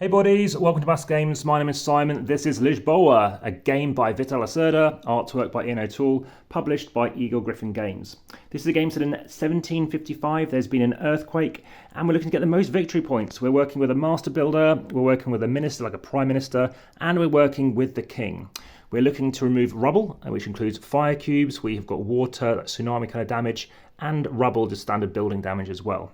Hey buddies, welcome to AmassGames. My name is Simon. This is Lisboa, a game by Vital, artwork by Ian O'Toole, published by Eagle Gryphon Games. This is a game set in 1755. There's been an earthquake, and we're looking to get the most victory points. We're working with a master builder, we're working with a minister, like a prime minister, and we're working with the king. We're looking to remove rubble, which includes fire cubes. We've got water, like tsunami kind of damage, and rubble, just standard building damage as well.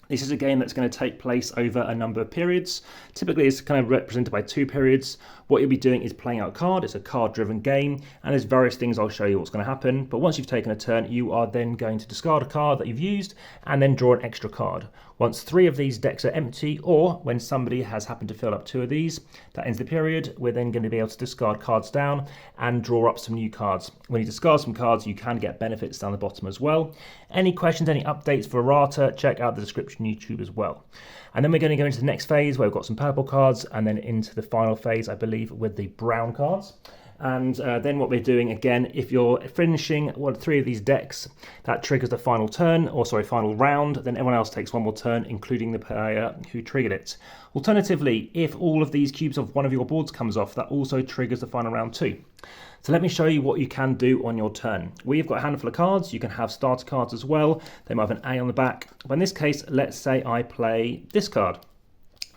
This is a game that's going to take place over a number of periods. Typically, it's kind of represented by 2 periods. What you'll be doing is playing out a card. It's a card-driven game, and there's various things I'll show you what's going to happen. But once you've taken a turn, you are then going to discard a card that you've used and then draw an extra card. Once 3 of these decks are empty, or when somebody has happened to fill up 2 of these, that ends the period. We're then going to be able to discard cards down and draw up some new cards. When you discard some cards, you can get benefits down the bottom as well. Any questions, any updates for errata, check out the description YouTube as well. And then we're going to go into the next phase where we've got some purple cards, and then into the final phase, I believe, with the brown cards. And then what we're doing again, if you're finishing 3 of these decks, that triggers the final turn, or sorry, final round. Then everyone else takes one more turn, including the player who triggered it. Alternatively, if all of these cubes of one of your boards comes off, that also triggers the final round too. So let me show you what you can do on your turn. We've got a handful of cards. You can have starter cards as well. They might have an A on the back. But in this case, let's say I play this card.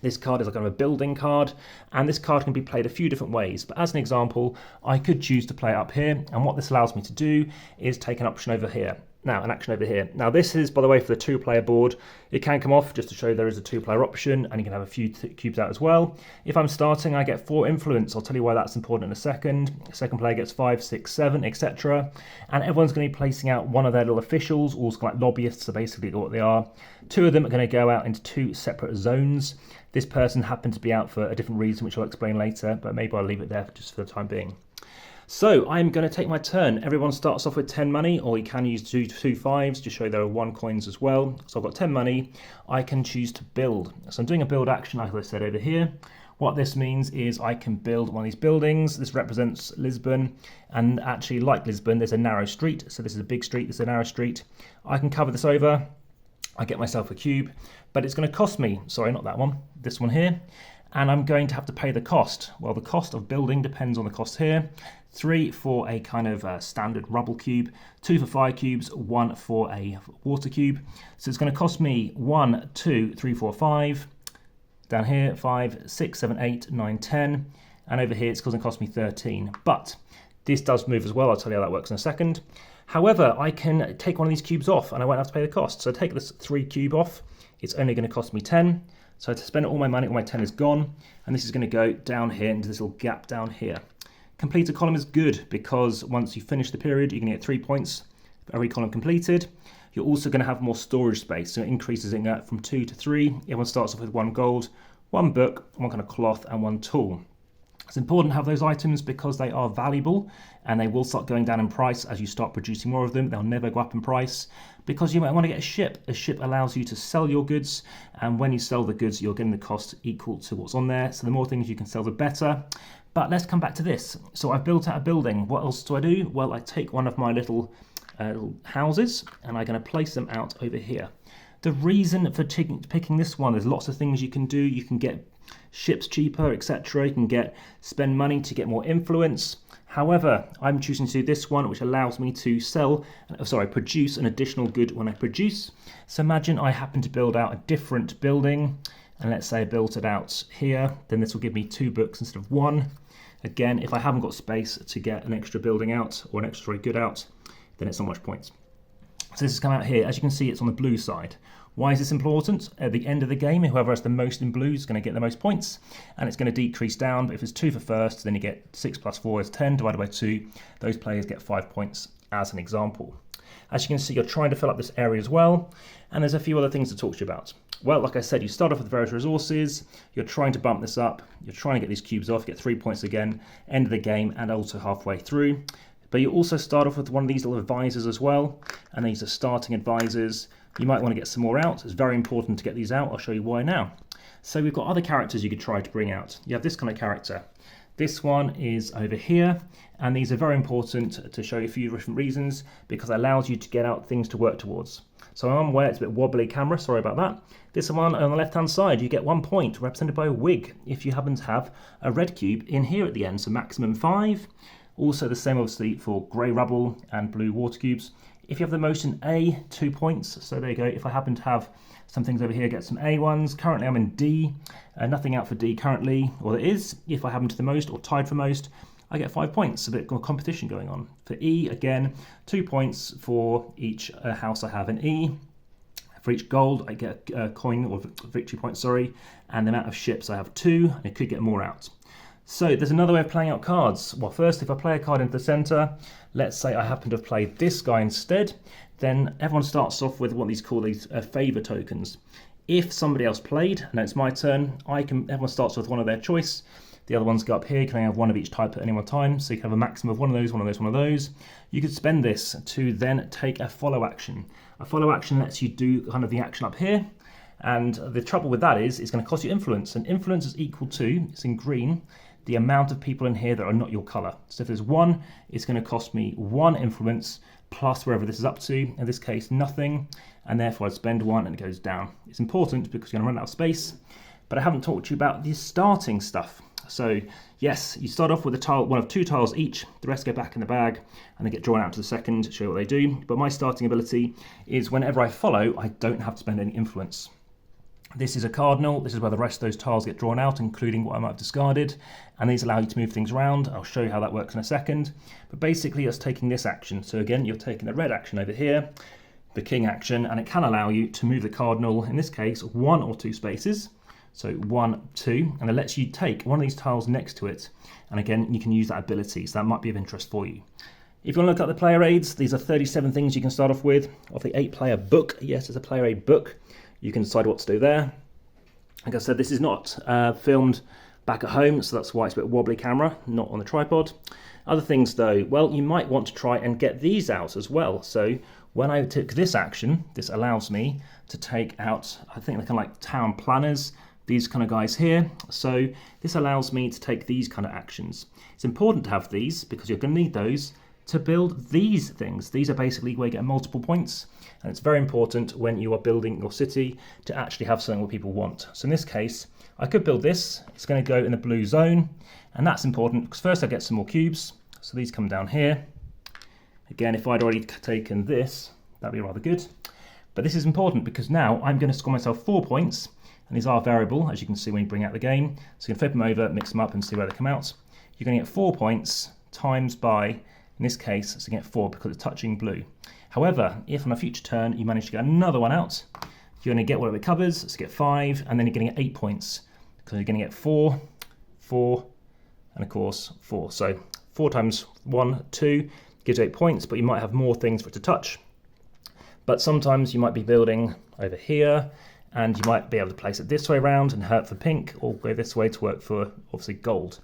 This card is like kind of a building card, and this card can be played a few different ways. But as an example, I could choose to play it up here, and what this allows me to do is take an option over here. Now, an action over here. Now, this is, by the way, for the 2-player board. It can come off just to show there is a 2-player option, and you can have a few cubes out as well. If I'm starting, I get 4 influence. I'll tell you why that's important in a second. Second player gets 5, 6, 7, etc. And everyone's going to be placing out one of their little officials, also like lobbyists, so basically what they are. 2 of them are going to go out into 2 separate zones. This person happened to be out for a different reason, which I'll explain later, but maybe I'll leave it there just for the time being. So I'm going to take my turn. Everyone starts off with 10 money, or you can use 2 5s to show there are 1 coins as well. So I've got 10 money. I can choose to build. So I'm doing a build action, like I said over here. What this means is I can build one of these buildings. This represents Lisbon, and actually, like Lisbon, there's a narrow street. So this is a big street, this is a narrow street. I can cover this over. I get myself a cube, but it's going to cost me, sorry, not that one, this one here, and I'm going to have to pay the cost. Well, the cost of building depends on the cost here. 3 for a kind of standard rubble cube, 2 for fire cubes, 1 for a water cube. So it's going to cost me 1, 2, 3, 4, 5, down here, 5, 6, 7, 8, 9, 10, and over here it's going to cost me 13. But this does move as well, I'll tell you how that works in a second. However, I can take one of these cubes off and I won't have to pay the cost. So take this 3 cube off, it's only going to cost me 10. So to spend all my money, all my 10 is gone. And this is going to go down here into this little gap down here. Complete a column is good because once you finish the period, you're going to get 3 points for every column completed. You're also going to have more storage space. So it increases in that from 2 to 3. Everyone starts off with 1 gold, 1 book, 1 kind of cloth and 1 tool. It's important to have those items because they are valuable and they will start going down in price as you start producing more of them. They'll never go up in price because you might want to get a ship. A ship allows you to sell your goods, and when you sell the goods, you're getting the cost equal to what's on there. So the more things you can sell, the better. But let's come back to this. So I've built out a building. What else do I do? Well, I take one of my little houses and I'm going to place them out over here. The reason for picking this one, there's lots of things you can do. You can get ships cheaper, etc. You can spend money to get more influence. However, I'm choosing to do this one, which allows me to produce an additional good when I produce. So imagine I happen to build out a different building, and let's say I built it out here, then this will give me 2 books instead of 1. Again, if I haven't got space to get an extra building out or an extra good out, then it's not much points. So this has come out here. As you can see, it's on the blue side. Why is this important? At the end of the game, whoever has the most in blue is going to get the most points, and it's going to decrease down. But if it's 2 for first, then you get 6 plus 4 is 10 divided by 2. Those players get 5 points as an example. As you can see, you're trying to fill up this area as well, and there's a few other things to talk to you about. Well, like I said, you start off with various resources, you're trying to bump this up, you're trying to get these cubes off, get 3 points again, end of the game, and also halfway through. But you also start off with one of these little advisors as well, and these are starting advisors. You might want to get some more out. It's very important to get these out. I'll show you why now. So we've got other characters you could try to bring out. You have this kind of character. This one is over here, and these are very important to show you a few different reasons, because it allows you to get out things to work towards. So I'm aware it's a bit wobbly camera, sorry about that. This one on the left hand side, you get 1 point represented by a wig if you happen to have a red cube in here at the end, so maximum 5. Also the same obviously for grey rubble and blue water cubes. If you have the most in A, 2 points. So there you go, if I happen to have some things over here, get some A ones. Currently I'm in D, nothing out for D currently, or there is. If I happen to the most or tied for most, I get 5 points, a bit of competition going on. For E, again, 2 points for each house I have in E. For each gold, I get a coin, or victory point, sorry, and the amount of ships I have 2, and it could get more out. So there's another way of playing out cards. Well, first, if I play a card into the center, let's say I happen to have played this guy instead, then everyone starts off with what these call these favor tokens. If somebody else played, and it's my turn, everyone starts with one of their choice. The other ones go up here, you can only have one of each type at any one time, so you can have a maximum of one of those, one of those, one of those. You could spend this to then take a follow action. A follow action lets you do kind of the action up here, and the trouble with that is it's going to cost you influence, and influence is equal to, it's in green, the amount of people in here that are not your colour. So if there's 1, it's going to cost me 1 influence plus wherever this is up to, in this case nothing, and therefore I'd spend 1 and it goes down. It's important because you're going to run out of space, but I haven't talked to you about the starting stuff. So yes, you start off with a tile, one of 2 tiles each, the rest go back in the bag and they get drawn out to the second to show you what they do. But my starting ability is whenever I follow, I don't have to spend any influence. This is a cardinal, this is where the rest of those tiles get drawn out, including what I might have discarded, and these allow you to move things around. I'll show you how that works in a second. But basically it's taking this action. So again, you're taking the red action over here, the king action, and it can allow you to move the cardinal, in this case, 1 or 2 spaces. So 1, 2, and it lets you take one of these tiles next to it. And again, you can use that ability, so that might be of interest for you. If you want to look at the player aids, these are 37 things you can start off with. Of the 8-player book, yes, it's a player aid book. You can decide what to do there. Like I said, this is not filmed back at home, so that's why it's a bit wobbly camera, not on the tripod. Other things though, well, you might want to try and get these out as well. So when I took this action, this allows me to take out, I think they're kind of like town planners, these kind of guys here. So this allows me to take these kind of actions. It's important to have these because you're going to need those to build these things. These are basically where you get multiple points, and it's very important when you are building your city to actually have something what people want. So in this case, I could build this. It's going to go in the blue zone, and that's important because first I get some more cubes. So these come down here. Again, if I'd already taken this, that'd be rather good. But this is important because now I'm going to score myself 4 points, and these are variable, as you can see when you bring out the game. So you can flip them over, mix them up, and see where they come out. You're going to get 4 points times by, in this case, it's going to get 4 because it's touching blue. However, if on a future turn you manage to get another one out, you're going to get whatever it covers, so you get 5, and then you're going to get 8 points because you're going to get 4, 4, and of course 4. So 4 times 1, 2 gives 8 points, but you might have more things for it to touch. But sometimes you might be building over here, and you might be able to place it this way around and hurt for pink, or go this way to work for obviously gold.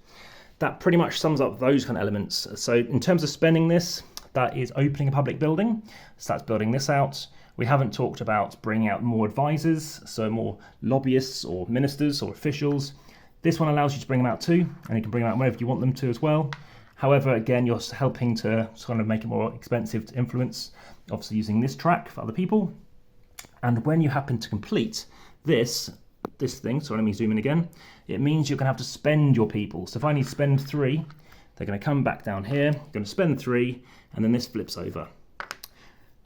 That pretty much sums up those kind of elements. So in terms of spending this, that is opening a public building. So that's building this out. We haven't talked about bringing out more advisors, so more lobbyists or ministers or officials. This one allows you to bring them out too, and you can bring them out wherever you want them to as well. However, again, you're helping to kind of make it more expensive to influence, obviously using this track for other people. And when you happen to complete this thing, so let me zoom in again, it means you're going to have to spend your people. So if I need to spend 3, they're going to come back down here, you're going to spend 3, and then this flips over.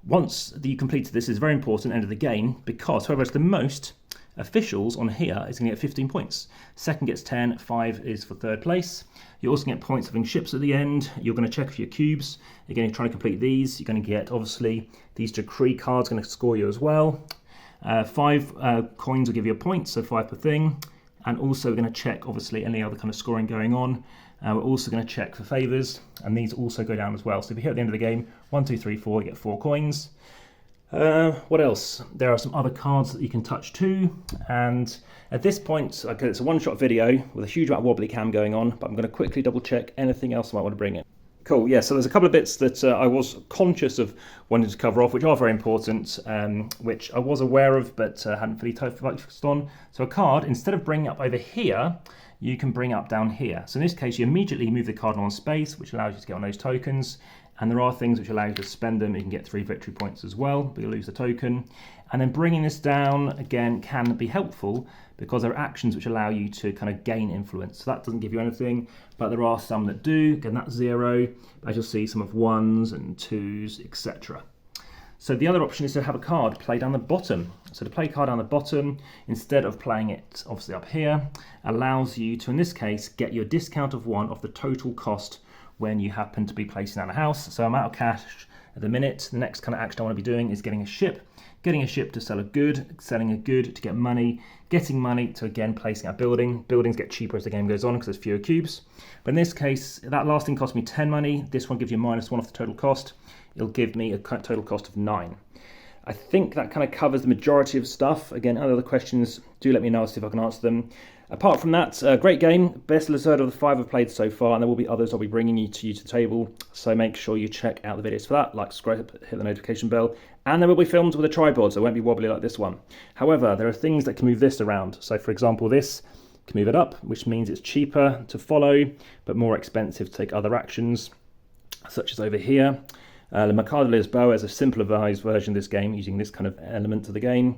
Once you completed this, is very important end of the game, because whoever has the most officials on here is going to get 15 points. Second gets 10, 5 is for third place. You also get points for having ships at the end. You're going to check for your cubes. Again, you're trying to complete these. You're going to get, obviously, these decree cards going to score you as well. 5 coins will give you a point, so 5 per thing. And also we're going to check, obviously, any other kind of scoring going on. We're also going to check for favours, and these also go down as well. So if you hit at the end of the game, 1, 2, 3, 4, you get 4 coins. What else? There are some other cards that you can touch too, and at this point, okay, it's a one-shot video with a huge amount of wobbly cam going on, but I'm going to quickly double check anything else I might want to bring in. Cool, yeah, so there's a couple of bits that I was conscious of wanting to cover off, which are very important, which I was aware of, but hadn't fully focused on. So a card, instead of bringing up over here, you can bring up down here. So in this case, you immediately move the card on space, which allows you to get on those tokens. And there are things which allow you to spend them. You can get 3 victory points as well, but you lose the token. And then bringing this down, again, can be helpful because there are actions which allow you to kind of gain influence. So that doesn't give you anything, but there are some that do. Again, that's 0. As you'll see, some of 1s and 2s, etc. So the other option is to have a card play down the bottom. So to play a card down the bottom, instead of playing it obviously up here, allows you to, in this case, get your discount of 1 off the total cost when you happen to be placing down a house. So I'm out of cash at the minute. The next kind of action I want to be doing is getting a ship to sell a good, selling a good to get money, getting money to again placing a building. Buildings get cheaper as the game goes on because there's fewer cubes. But in this case, that last thing cost me 10 money. This one gives you -1 off the total cost. It'll give me a total cost of 9. I think that kind of covers the majority of stuff. Again, other questions, do let me know, I'll see if I can answer them. Apart from that, great game. Best Lizard of the 5 I've played so far, and there will be others I'll be bringing you to the table. So make sure you check out the videos for that, like, subscribe, hit the notification bell. And there will be films with a tripod, so it won't be wobbly like this one. However, there are things that can move this around. So for example, this can move it up, which means it's cheaper to follow, but more expensive to take other actions, such as over here. The Mercado de Lisboa is a simplified version of this game using this kind of element of the game.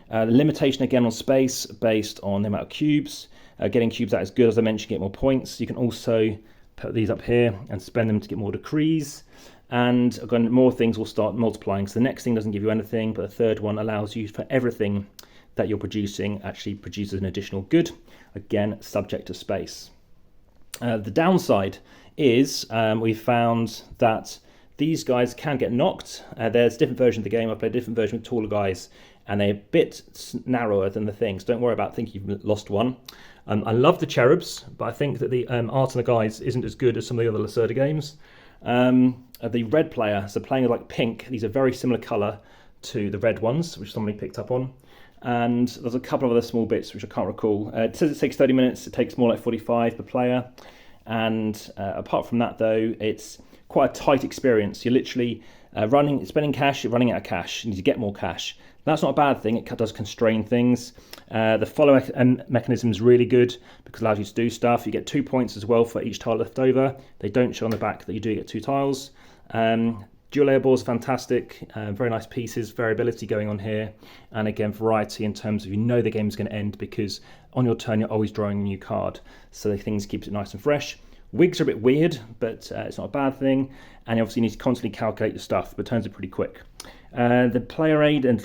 The limitation again on space based on the amount of cubes. Getting cubes out is good, as I mentioned, get more points. You can also put these up here and spend them to get more decrees. And again, more things will start multiplying. So the next thing doesn't give you anything, but the third one allows you for everything that you're producing actually produces an additional good. Again, subject to space. The downside is we found that these guys can get knocked. There's different versions of the game. I played a different version with taller guys, and they're a bit narrower than the things. Don't worry about thinking you've lost one. I love the cherubs, but I think that the art on the guys isn't as good as some of the other Lacerda games. The red player, so playing with like pink, these are very similar colour to the red ones, which somebody picked up on. And there's a couple of other small bits which I can't recall. It says it takes 30 minutes, it takes more like 45 per player. And apart from that though, it's quite a tight experience. You're literally spending cash, you're running out of cash, you need to get more cash. That's not a bad thing, it does constrain things. The follow mechanism is really good because it allows you to do stuff. You get 2 points as well for each tile left over. They don't show on the back that you do get 2 tiles. Dual layer balls are fantastic, very nice pieces, variability going on here, and again variety in terms of you know the game's going to end because on your turn you're always drawing a new card, so the things keeps it nice and fresh. Wigs are a bit weird, but it's not a bad thing, and you obviously need to constantly calculate your stuff, but turns are pretty quick. The player aid and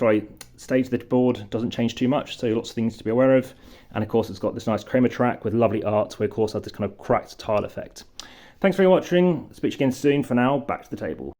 stage of the board doesn't change too much, so lots of things to be aware of, and of course it's got this nice Kramer track with lovely art, where of course has this kind of cracked tile effect. Thanks for watching, speak to you again soon. For now, back to the table.